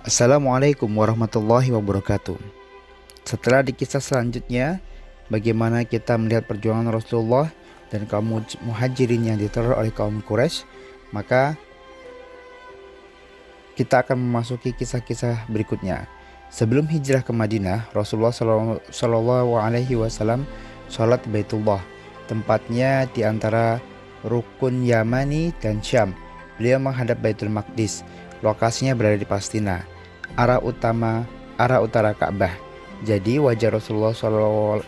Assalamualaikum warahmatullahi wabarakatuh. Setelah di kisah selanjutnya, bagaimana kita melihat perjuangan Rasulullah dan kaum muhajirin yang diteror oleh kaum Quraisy, maka kita akan memasuki kisah-kisah berikutnya. Sebelum hijrah ke Madinah, Rasulullah Shallallahu Alaihi Wasallam sholat di Baitullah, tempatnya di antara Rukun Yamani dan Syam. Beliau menghadap Baitul Maqdis, lokasinya berada di Palestina, arah utara Ka'bah. Jadi wajah Rasulullah Shallallahu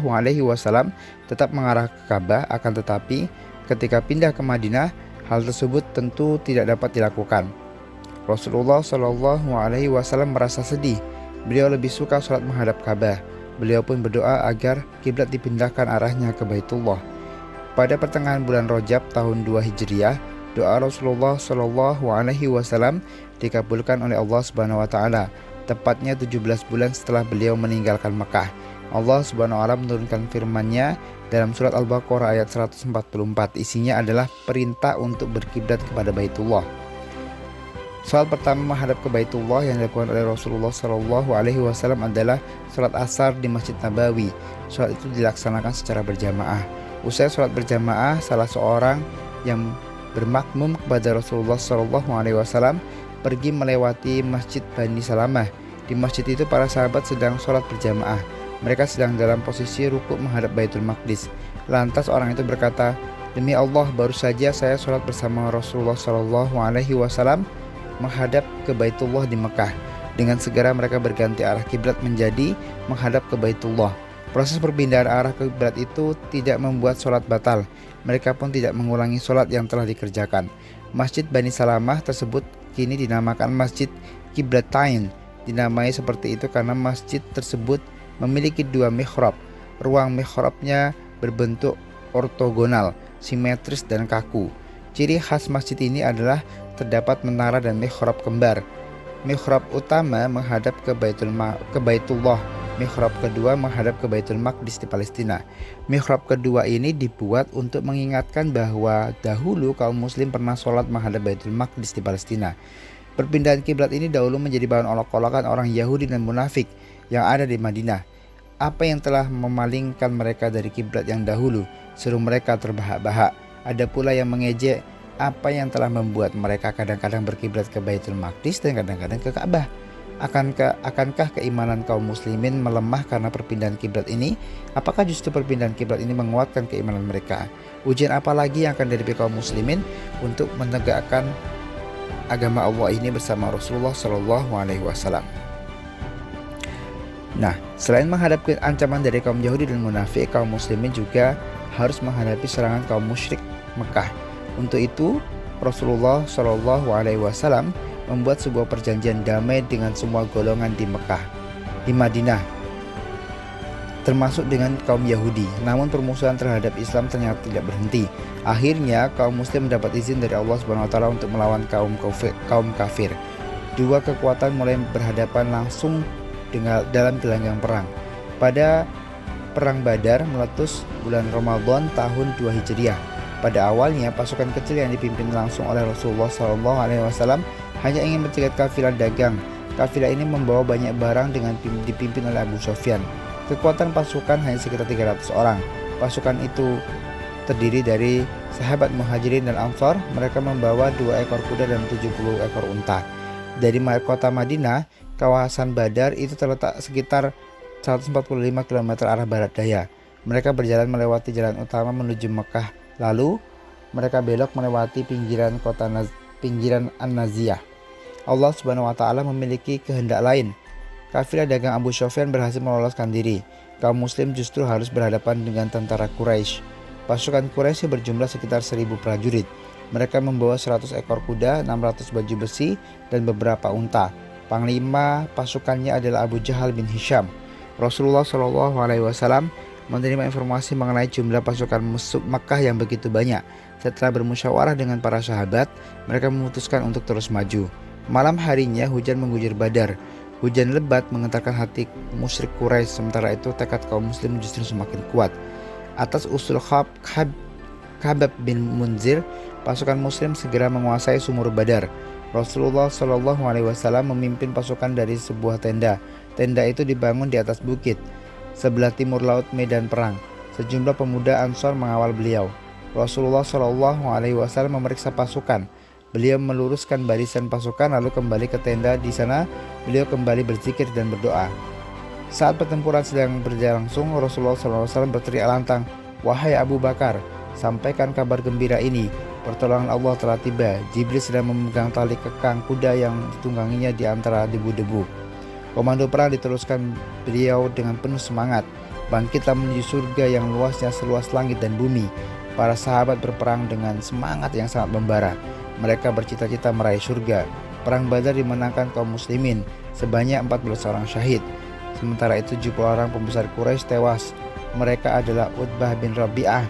Alaihi Wasallam tetap mengarah ke Ka'bah, akan tetapi ketika pindah ke Madinah, hal tersebut tentu tidak dapat dilakukan. Rasulullah Shallallahu Alaihi Wasallam merasa sedih. Beliau lebih suka sholat menghadap Ka'bah. Beliau pun berdoa agar kiblat dipindahkan arahnya ke Baitullah. Pada pertengahan bulan Rajab tahun 2 Hijriah, doa Rasulullah Shallallahu Alaihi Wasallam dikabulkan oleh Allah Subhanahu Wa Taala. Tepatnya 17 bulan setelah beliau meninggalkan Mekah, Allah Subhanahu Wa Taala menurunkan firman-Nya dalam surat Al-Baqarah ayat 144. Isinya adalah perintah untuk berkiblat kepada Baitullah. Salat pertama menghadap ke Baitullah yang dilakukan oleh Rasulullah Shallallahu Alaihi Wasallam adalah salat asar di Masjid Nabawi. Salat itu dilaksanakan secara berjamaah. Usai salat berjamaah, salah seorang yang bermakmum kepada Rasulullah Shallallahu Alaihi Wasallam pergi melewati Masjid Bani Salamah. Di masjid itu para sahabat sedang sholat berjamaah. Mereka sedang dalam posisi rukuk menghadap Baitul Maqdis. Lantas orang itu berkata, "Demi Allah, baru saja saya sholat bersama Rasulullah Shallallahu Alaihi Wasallam menghadap ke Baitullah di Mekah." Dengan segera mereka berganti arah kiblat menjadi menghadap ke Baitullah. Proses perpindahan arah kiblat itu tidak membuat sholat batal. Mereka pun tidak mengulangi sholat yang telah dikerjakan. Masjid Bani Salamah tersebut kini dinamakan Masjid Qiblatain. Dinamai seperti itu karena masjid tersebut memiliki dua mihrab. Ruang mihrabnya berbentuk ortogonal, simetris dan kaku. Ciri khas masjid ini adalah terdapat menara dan mihrab kembar. Mihrab utama menghadap ke Baitullah. Mihrab kedua menghadap ke Baitul Maqdis di Palestina. Mihrab kedua ini dibuat untuk mengingatkan bahwa dahulu kaum muslim pernah sholat menghadap Baitul Maqdis di Palestina. Perpindahan kiblat ini dahulu menjadi bahan olok-olokan orang Yahudi dan munafik yang ada di Madinah. Apa yang telah memalingkan mereka dari kiblat yang dahulu? Seru mereka terbahak-bahak. Ada pula yang mengejek apa yang telah membuat mereka kadang-kadang berkiblat ke Baitul Maqdis dan kadang-kadang ke Ka'bah. Akankah keimanan kaum muslimin melemah karena perpindahan kiblat ini? Apakah justru perpindahan kiblat ini menguatkan keimanan mereka? Ujian apa lagi yang akan dihadapi kaum muslimin untuk menegakkan agama Allah ini bersama Rasulullah Shallallahu Alaihi Wasallam? Nah, selain menghadapi ancaman dari kaum Yahudi dan munafik, kaum muslimin juga harus menghadapi serangan kaum musyrik Mekah. Untuk itu, Rasulullah Shallallahu Alaihi Wasallam membuat sebuah perjanjian damai dengan semua golongan di Madinah, termasuk dengan kaum Yahudi. Namun permusuhan terhadap Islam ternyata tidak berhenti. Akhirnya kaum muslim mendapat izin dari Allah Subhanahu Wa Taala untuk melawan kaum kafir. Dua kekuatan mulai berhadapan langsung dalam gelanggang perang. Pada perang Badar meletus bulan Ramadan tahun 2 Hijriah. Pada awalnya pasukan kecil yang dipimpin langsung oleh Rasulullah Shallallahu Alaihi Wasallam hanya ingin mencegat kafilah dagang. Kafilah ini membawa banyak barang dengan dipimpin oleh Abu Sufyan. Kekuatan pasukan hanya sekitar 300 orang. Pasukan itu terdiri dari sahabat muhajirin dan ansor. Mereka membawa 2 ekor kuda dan 70 ekor unta. Dari kota Madinah, kawasan Badar itu terletak sekitar 145 km arah barat daya. Mereka berjalan melewati jalan utama menuju Mekah. Lalu mereka belok melewati pinggiran An-Naziyah. Allah Subhanahu Wa Taala memiliki kehendak lain. Kafilah dagang Abu Sufyan berhasil meloloskan diri. Kaum muslim justru harus berhadapan dengan tentara Quraisy. Pasukan Quraisy berjumlah sekitar 1000 prajurit. Mereka membawa 100 ekor kuda, 600 baju besi, dan beberapa unta. Panglima pasukannya adalah Abu Jahal bin Hisham. Rasulullah Shallallahu Alaihi Wasallam menerima informasi mengenai jumlah pasukan musuh Makkah yang begitu banyak. Setelah bermusyawarah dengan para sahabat, mereka memutuskan untuk terus maju. Malam harinya hujan mengguyur Badar. Hujan lebat menggetarkan hati musyrik Quraisy, sementara itu tekad kaum muslim justru semakin kuat. Atas usul Khabab bin Munzir, pasukan muslim segera menguasai sumur Badar. Rasulullah Shallallahu Alaihi Wasallam memimpin pasukan dari sebuah tenda. Tenda itu dibangun di atas bukit, sebelah timur laut medan perang. Sejumlah pemuda Ansor mengawal beliau. Rasulullah Shallallahu Alaihi Wasallam memeriksa pasukan. Beliau meluruskan barisan pasukan lalu kembali ke tenda. Di sana beliau kembali berzikir dan berdoa. Saat pertempuran sedang berlangsung, Rasulullah SAW berteriak lantang, "Wahai Abu Bakar, sampaikan kabar gembira ini. Pertolongan Allah telah tiba." Jibril sedang memegang tali kekang kuda yang ditungganginya di antara debu-debu. Komando perang diteruskan beliau dengan penuh semangat. Bangkitlah menuju surga yang luasnya seluas langit dan bumi. Para sahabat berperang dengan semangat yang sangat membara. Mereka bercita-cita meraih surga. Perang Badar dimenangkan kaum muslimin, sebanyak 14 orang syahid. Sementara itu 70 orang pembesar Quraisy tewas. Mereka adalah Utbah bin Rabi'ah,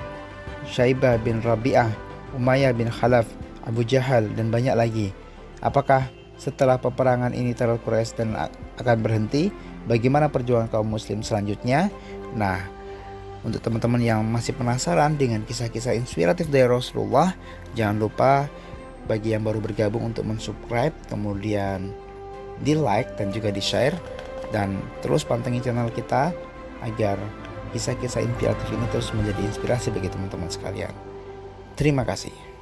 Syaibah bin Rabi'ah, Umayyah bin Khalaf, Abu Jahal, dan banyak lagi. Apakah setelah peperangan ini teror Quraisy dan akan berhenti? Bagaimana perjuangan kaum muslim selanjutnya? Nah, untuk teman-teman yang masih penasaran dengan kisah-kisah inspiratif dari Rasulullah, jangan lupa bagi yang baru bergabung untuk mensubscribe, kemudian di like dan juga di share, dan terus pantengin channel kita agar kisah-kisah inspiratif ini terus menjadi inspirasi bagi teman-teman sekalian. Terima kasih.